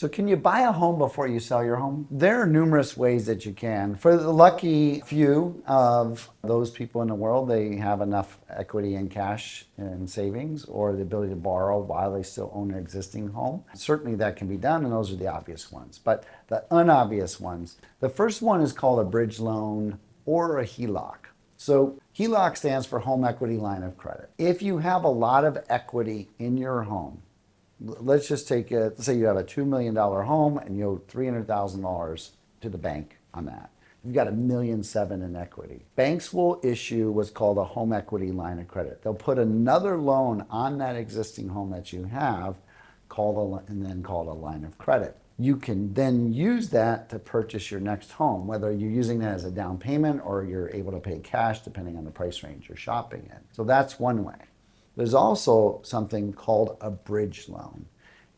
So can you buy a home before you sell your home? There are numerous ways that you can. For the lucky few of those people in the world, they have enough equity and cash and savings or the ability to borrow while they still own an existing home. Certainly that can be done, and those are the obvious ones. But the unobvious ones, the first one is called a bridge loan or a HELOC. So HELOC stands for Home Equity Line of Credit. If you have a lot of equity in your home, let's just take let's say you have a $2 million home and you owe $300,000 to the bank on that. You've got $1.7 million in equity. Banks will issue what's called a home equity line of credit. They'll put another loan on that existing home that you have, and then called a line of credit. You can then use that to purchase your next home, whether you're using that as a down payment or you're able to pay cash depending on the price range you're shopping in. So that's one way. There's also something called a bridge loan.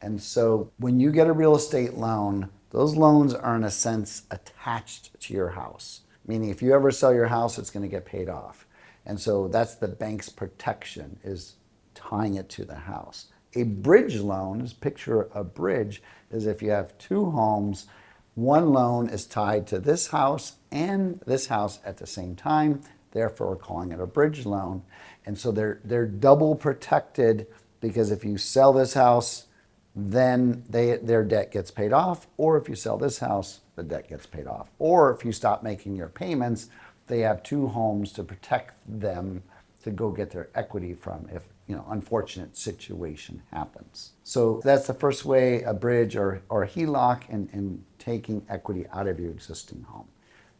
And so when you get a real estate loan, those loans are in a sense attached to your house. Meaning if you ever sell your house, it's going to get paid off. And so that's the bank's protection, is tying it to the house. A bridge loan, is picture a bridge, is if you have two homes, one loan is tied to this house and this house at the same time. Therefore, we're calling it a bridge loan. And so they're double protected, because if you sell this house, then their debt gets paid off. Or if you sell this house, the debt gets paid off. Or if you stop making your payments, they have two homes to protect them to go get their equity from if unfortunate situation happens. So that's the first way, a bridge or a HELOC, in taking equity out of your existing home.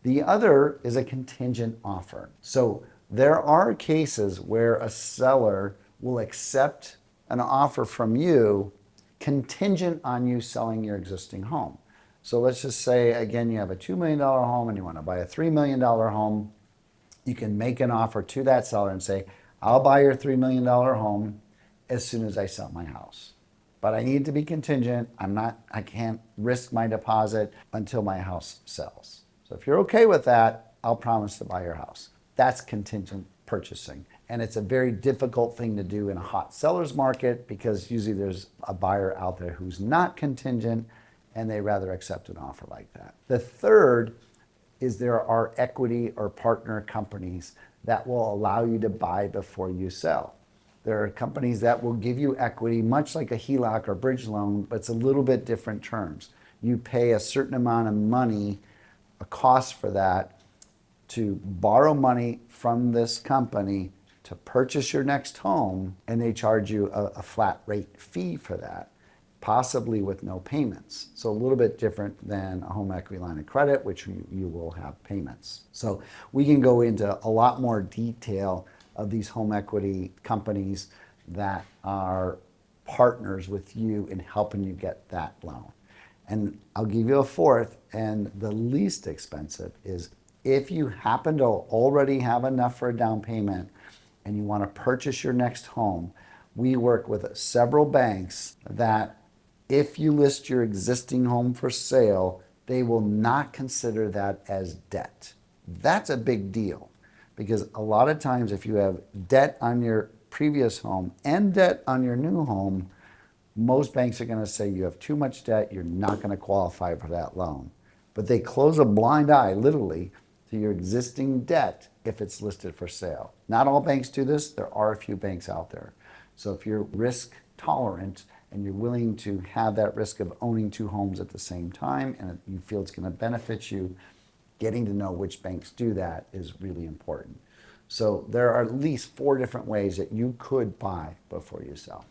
The other is a contingent offer. So there are cases where a seller will accept an offer from you contingent on you selling your existing home. So let's just say, again, you have a $2 million home and you want to buy a $3 million home. You can make an offer to that seller and say, I'll buy your $3 million home as soon as I sell my house. But I need to be contingent. I can't risk my deposit until my house sells. So if you're okay with that, I'll promise to buy your house. That's contingent purchasing. And it's a very difficult thing to do in a hot seller's market, because usually there's a buyer out there who's not contingent and they rather accept an offer like that. The third is there are equity or partner companies that will allow you to buy before you sell. There are companies that will give you equity, much like a HELOC or bridge loan, but it's a little bit different terms. You pay a certain amount of money, a cost for that, to borrow money from this company to purchase your next home, and they charge you a flat rate fee for that, possibly with no payments. So a little bit different than a home equity line of credit, which you will have payments. So we can go into a lot more detail of these home equity companies that are partners with you in helping you get that loan. And I'll give you a fourth, and the least expensive, is if you happen to already have enough for a down payment and you want to purchase your next home, we work with several banks that if you list your existing home for sale, they will not consider that as debt. That's a big deal, because a lot of times if you have debt on your previous home and debt on your new home, most banks are going to say you have too much debt, you're not going to qualify for that loan. But they close a blind eye, literally, to your existing debt if it's listed for sale. Not all banks do this. There are a few banks out there. So if you're risk tolerant and you're willing to have that risk of owning two homes at the same time, and you feel it's going to benefit you, getting to know which banks do that is really important. So there are at least 4 different ways that you could buy before you sell.